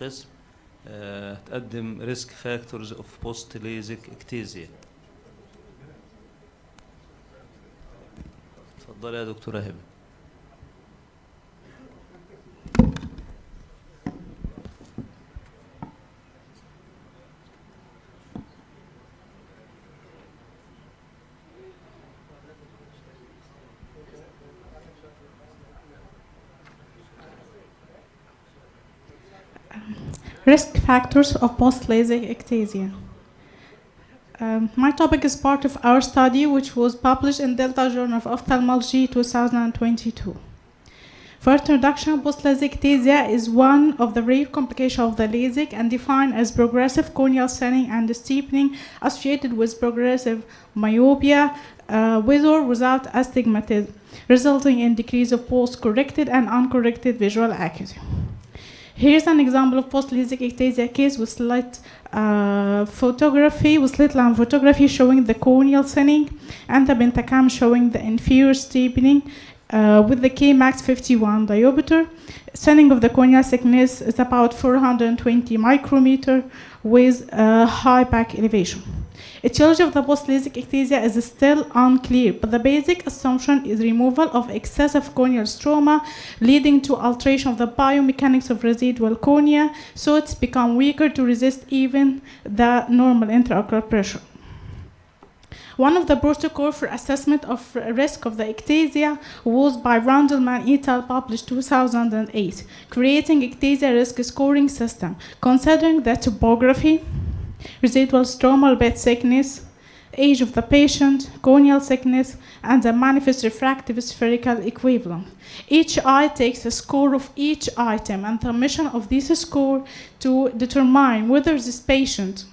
قسم تقدم risk factors of post-LASIK ectasia. اتفضلي يا دكتورة هبة. Risk factors of post-LASIK ectasia. My topic is part of our study, which was published in Delta Journal of Ophthalmology 2022. For introduction, post-LASIK ectasia is one of the rare complications of the LASIK and defined as progressive corneal thinning and steepening associated with progressive myopia with or without astigmatism, resulting in decrease of both corrected and uncorrected visual acuity. Here's an example of post-LASIK ectasia case with slit line photography showing the corneal thinning and the pentacam showing the inferior steepening with the Kmax 51 diopter. Thinning of the corneal thickness is about 420 micrometer with high back elevation. Etiology of the post-LASIK ectasia is still unclear, but the basic assumption is removal of excessive corneal stroma, leading to alteration of the biomechanics of residual cornea, so it's become weaker to resist even the normal intraocular pressure. One of the protocols for assessment of risk of the ectasia was by Randleman et al. Published 2008, creating ectasia risk scoring system, considering the topography, residual stromal bed thickness, age of the patient, corneal thickness, and the manifest refractive spherical equivalent. Each eye takes a score of each item, and the mission of this score to determine whether this patient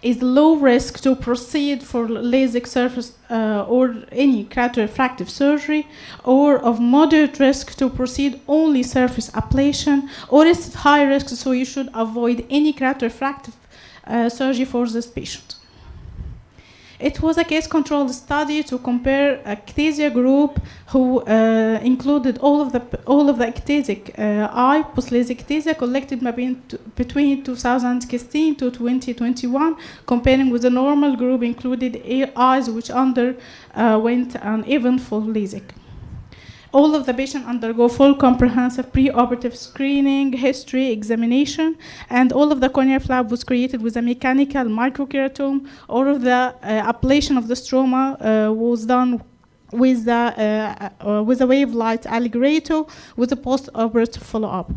is low risk to proceed for LASIK surface or any refractive surgery, or of moderate risk to proceed only surface ablation, or is it high risk, so you should avoid any refractive surgery for this patient. It was a case-controlled study to compare a ectasia group who included all of the ectasic eye post-LASIK ectasia collected between 2016 to 2021, comparing with the normal group included eyes which underwent an eventful LASIK. All of the patients undergo full comprehensive preoperative screening, history, examination, and all of the corneal flap was created with a mechanical microkeratome. All of the ablation of the stroma was done with a wave light alligator with a post-operative follow-up.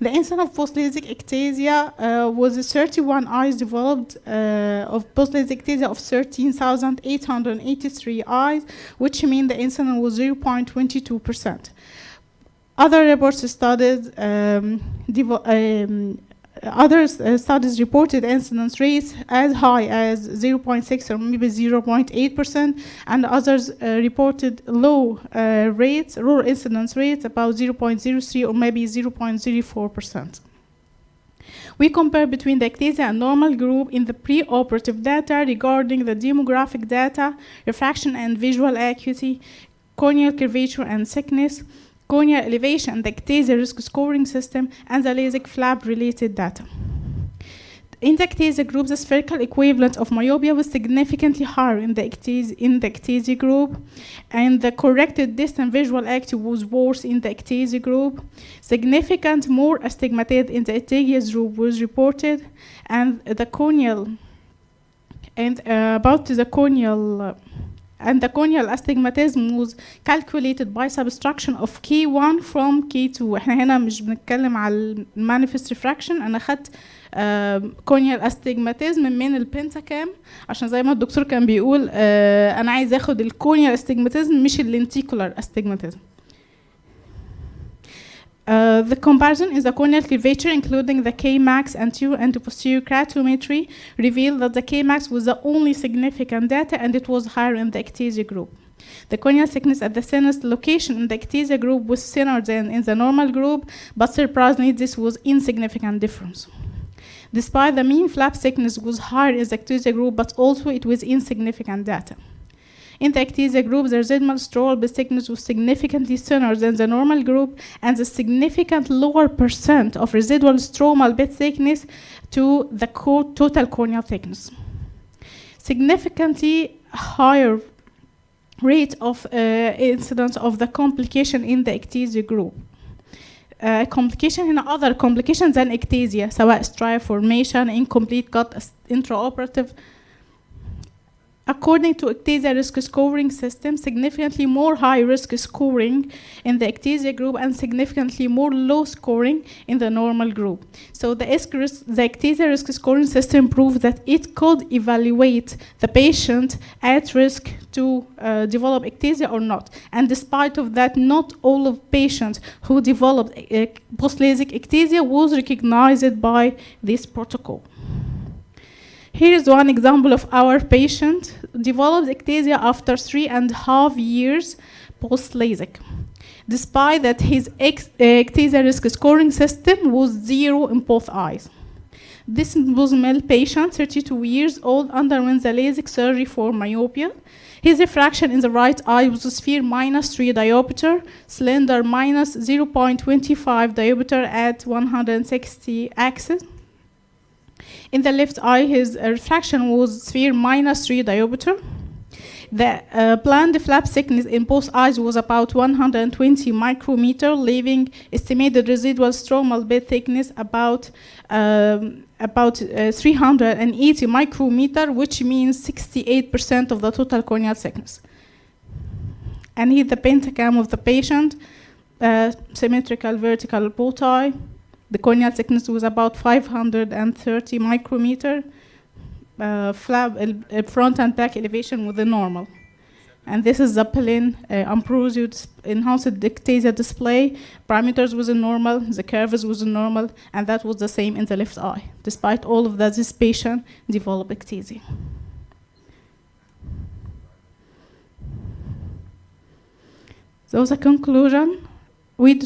The incidence of post-LASIK ectasia was 31 eyes developed of post-LASIK ectasia of 13,883 eyes, which means the incidence was 0.22%. Other reports studied studies reported incidence rates as high as 0.6 or maybe 0.8%, and others reported low incidence rates about 0.03 or maybe 0.04%. We compare between the ectasia and normal group in the preoperative data regarding the demographic data, refraction and visual acuity, corneal curvature and thickness, corneal elevation and the ectasia risk scoring system, and the LASIK flap related data. In the ectasia group, the spherical equivalent of myopia was significantly higher in the ectasia group, and the corrected distant visual acuity was worse in the ectasia group. Significant more astigmatism in the ectasia group was reported, and the corneal corneal astigmatism was calculated by subtraction of K1 from K2. احنا هنا مش بنتكلم على manifest refraction. انا خدت corneal astigmatism من البنتاكام عشان زي ما الدكتور كان بيقول انا عايز اخد الcorneal astigmatism مش lenticular astigmatism. The comparison is the corneal curvature, including the Kmax anterior and posterior keratometry, revealed that the Kmax was the only significant data, and it was higher in the ectasia group. The corneal thickness at the thinnest location in the ectasia group was thinner than in the normal group, but surprisingly, this was insignificant difference. Despite the mean flap thickness was higher in the ectasia group, but also it was insignificant data. In the ectasia group, the residual stromal bed thickness was significantly thinner than the normal group, and the significant lower percent of residual stromal bed thickness to the total corneal thickness. Significantly higher rate of incidence of the complication in the ectasia group. Complication in other complications than ectasia, سواء striae formation, incomplete cut, intraoperative. According to ectasia risk scoring system, significantly more high risk scoring in the ectasia group and significantly more low scoring in the normal group. So the ectasia risk scoring system proved that it could evaluate the patient at risk to develop ectasia or not. And despite of that, not all of patients who developed post-LASIK ectasia was recognized by this protocol. Here is one example of our patient developed ectasia after 3.5 years post-LASIK. Despite that, his ectasia risk scoring system was 0 in both eyes. This was a male patient, 32 years old, underwent the LASIK surgery for myopia. His refraction in the right eye was a sphere -3 diopter, slender -0.25 diopter at 160 axis. In the left eye, his refraction was sphere -3 diopter. The planned flap thickness in both eyes was about 120 micrometer, leaving estimated residual stromal bed thickness about 380 micrometer, which means 68% of the total corneal thickness. And here the pentacam of the patient, symmetrical vertical bow tie. The corneal thickness was about 530 micrometer. Front and back elevation with the normal. And this is the plain unprotrusive enhanced ectasia display. Parameters was normal, the curves was normal, and that was the same in the left eye. Despite all of that, this patient developed ectasia. So the conclusion, we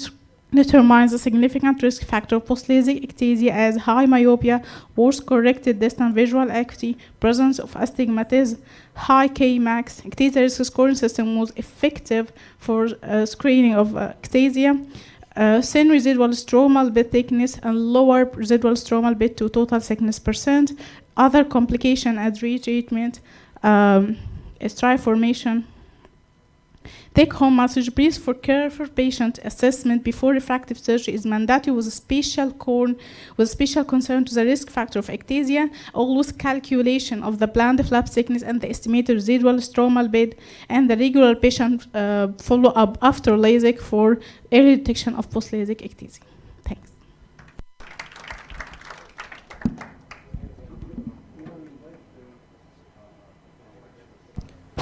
determines the significant risk factor of post-LASIK ectasia as high myopia, worse corrected distant visual acuity, presence of astigmatism, high Kmax. Ectasia risk scoring system was effective for screening of ectasia, thin residual stromal bed thickness, and lower residual stromal bed to total thickness percent. Other complication at retreatment, striae formation. Take-home message: please, for careful patient assessment before refractive surgery is mandatory with special concern to the risk factor of ectasia, always calculation of the planned flap thickness and the estimated residual stromal bed, and the regular patient follow-up after LASIK for early detection of post-LASIK ectasia.